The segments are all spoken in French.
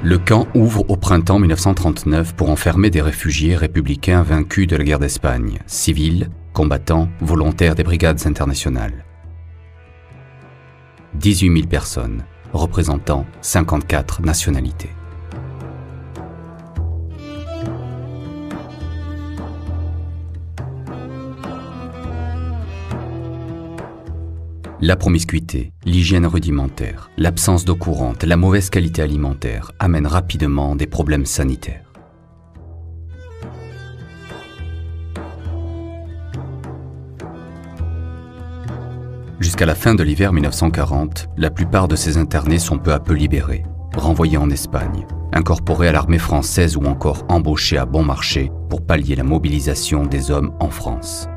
Le camp ouvre au printemps 1939 pour enfermer des réfugiés républicains vaincus de la guerre d'Espagne, civils, combattants, volontaires des brigades internationales. 18 000 personnes, représentant 54 nationalités. La promiscuité, l'hygiène rudimentaire, l'absence d'eau courante, la mauvaise qualité alimentaire amènent rapidement des problèmes sanitaires. Jusqu'à la fin de l'hiver 1940, la plupart de ces internés sont peu à peu libérés, renvoyés en Espagne, incorporés à l'armée française ou encore embauchés à bon marché pour pallier la mobilisation des hommes en France.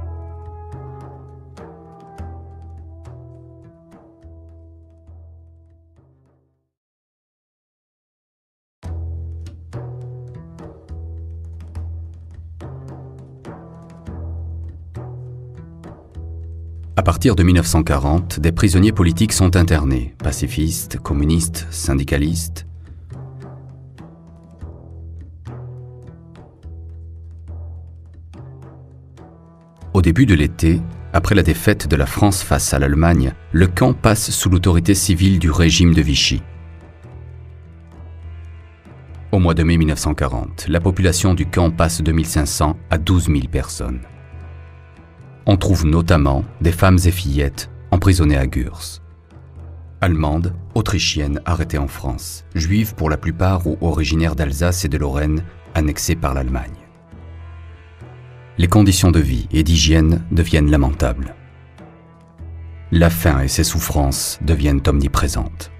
À partir de 1940, des prisonniers politiques sont internés, pacifistes, communistes, syndicalistes. Au début de l'été, après la défaite de la France face à l'Allemagne, le camp passe sous l'autorité civile du régime de Vichy. Au mois de mai 1940, la population du camp passe de 1500 à 12 000 personnes. On trouve notamment des femmes et fillettes emprisonnées à Gurs. Allemandes, autrichiennes arrêtées en France, juives pour la plupart ou originaires d'Alsace et de Lorraine, annexées par l'Allemagne. Les conditions de vie et d'hygiène deviennent lamentables. La faim et ses souffrances deviennent omniprésentes.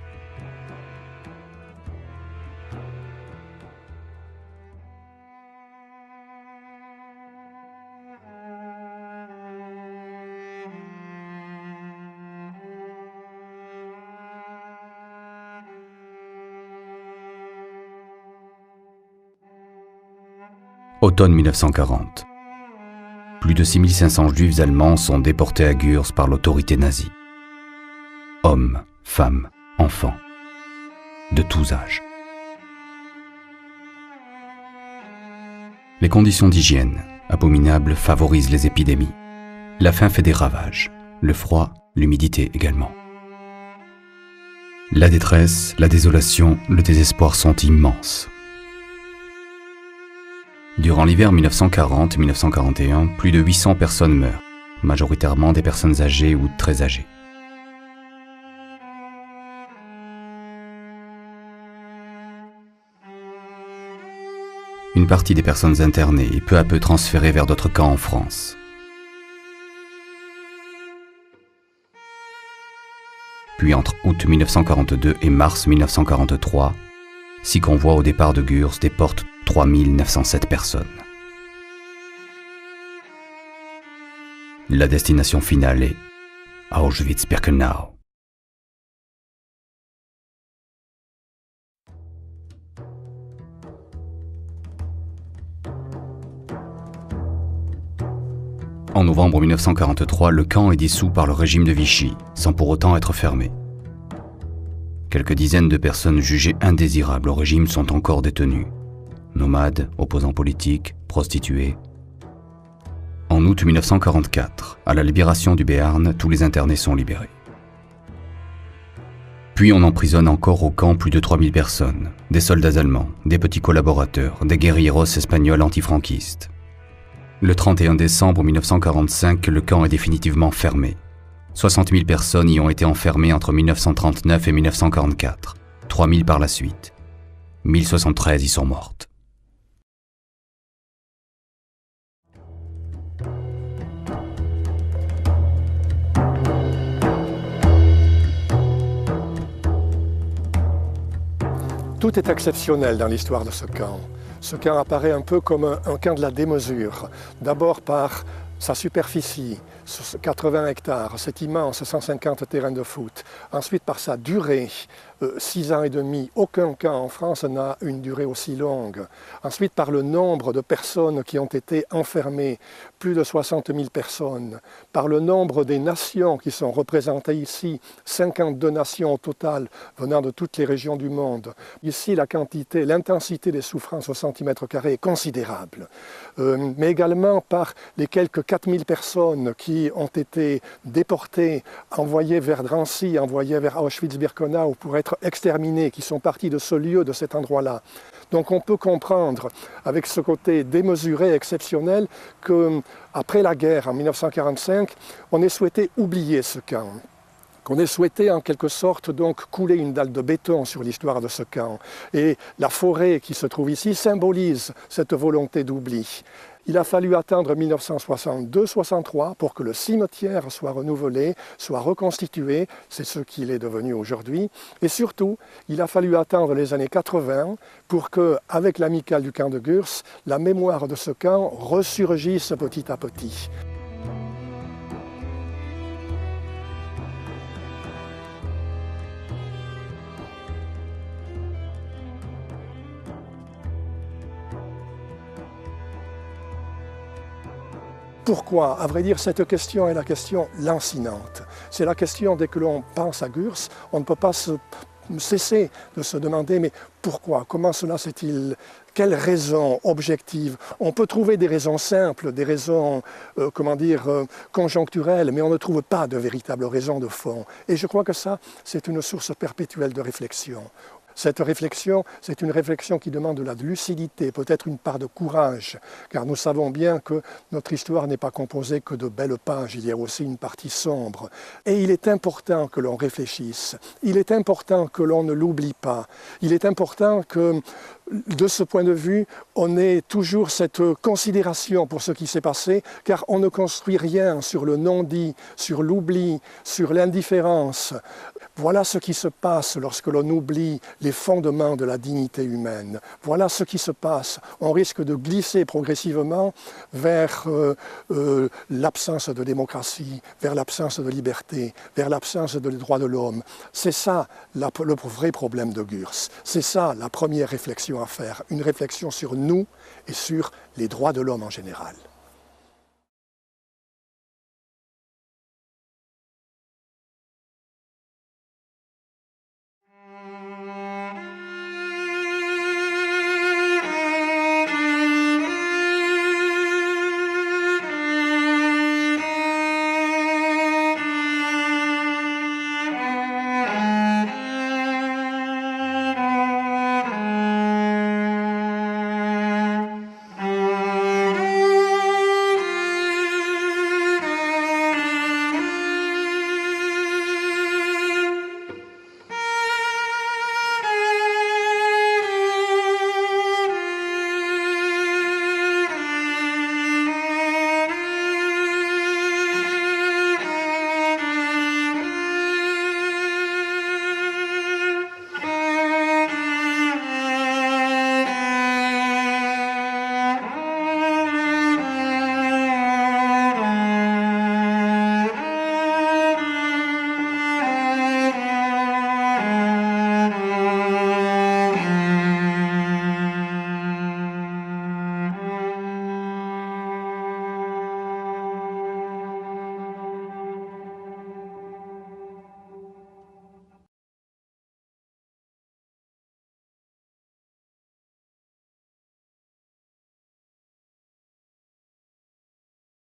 Automne 1940. Plus de 6500 juifs allemands sont déportés à Gurs par l'autorité nazie. Hommes, femmes, enfants, de tous âges. Les conditions d'hygiène, abominables, favorisent les épidémies. La faim fait des ravages, le froid, l'humidité également. La détresse, la désolation, le désespoir sont immenses. Durant l'hiver 1940-1941, plus de 800 personnes meurent, majoritairement des personnes âgées ou très âgées. Une partie des personnes internées est peu à peu transférée vers d'autres camps en France. Puis entre août 1942 et mars 1943, 6 convois au départ de Gurs déportent 3 907 personnes. La destination finale est Auschwitz-Birkenau. En novembre 1943, le camp est dissous par le régime de Vichy, sans pour autant être fermé. Quelques dizaines de personnes jugées indésirables au régime sont encore détenues. Nomades, opposants politiques, prostituées. En août 1944, à la libération du Béarn, tous les internés sont libérés. Puis on emprisonne encore au camp plus de 3000 personnes, des soldats allemands, des petits collaborateurs, des guérilleros espagnols antifranquistes. Le 31 décembre 1945, le camp est définitivement fermé. 60 000 personnes y ont été enfermées entre 1939 et 1944, 3 000 par la suite. 1073 y sont mortes. Tout est exceptionnel dans l'histoire de ce camp. Ce camp apparaît un peu comme un camp de la démesure. D'abord par sa superficie, 80 hectares, c'est immense, 150 terrains de foot. Ensuite par sa durée, 6 ans et demi. Aucun camp en France n'a une durée aussi longue. Ensuite, par le nombre de personnes qui ont été enfermées, plus de 60 000 personnes. Par le nombre des nations qui sont représentées ici, 52 nations au total venant de toutes les régions du monde. Ici, la quantité, l'intensité des souffrances au centimètre carré est considérable. Mais également par les quelques 4 000 personnes qui ont été déportées, envoyées vers Drancy, envoyées vers Auschwitz-Birkenau pour être exterminées, qui sont parties de ce lieu, de cet endroit-là. Donc on peut comprendre, avec ce côté démesuré, exceptionnel, qu'après la guerre, en 1945, on ait souhaité oublier ce camp. Qu'on ait souhaité en quelque sorte donc couler une dalle de béton sur l'histoire de ce camp. Et la forêt qui se trouve ici symbolise cette volonté d'oubli. Il a fallu attendre 1962-63 pour que le cimetière soit renouvelé, soit reconstitué, c'est ce qu'il est devenu aujourd'hui. Et surtout, il a fallu attendre les années 80 pour qu'avec l'amicale du camp de Gurs, la mémoire de ce camp ressurgisse petit à petit. Pourquoi? À vrai dire, cette question est la question lancinante. C'est la question, dès que l'on pense à Gurs, on ne peut pas cesser de se demander, mais pourquoi? Comment cela s'est-il? Quelles raisons objectives? On peut trouver des raisons simples, des raisons, conjoncturelles, mais on ne trouve pas de véritables raisons de fond. Et je crois que ça, c'est une source perpétuelle de réflexion. Cette réflexion, c'est une réflexion qui demande de la lucidité, peut-être une part de courage, car nous savons bien que notre histoire n'est pas composée que de belles pages, il y a aussi une partie sombre. Et il est important que l'on réfléchisse, il est important que l'on ne l'oublie pas, il est important que, de ce point de vue, on ait toujours cette considération pour ce qui s'est passé, car on ne construit rien sur le non-dit, sur l'oubli, sur l'indifférence. Voilà ce qui se passe lorsque l'on oublie les fondements de la dignité humaine. Voilà ce qui se passe. On risque de glisser progressivement vers l'absence de démocratie, vers l'absence de liberté, vers l'absence des droits de l'homme. C'est ça le vrai problème de Gurs. C'est ça la première réflexion à faire, une réflexion sur nous et sur les droits de l'homme en général.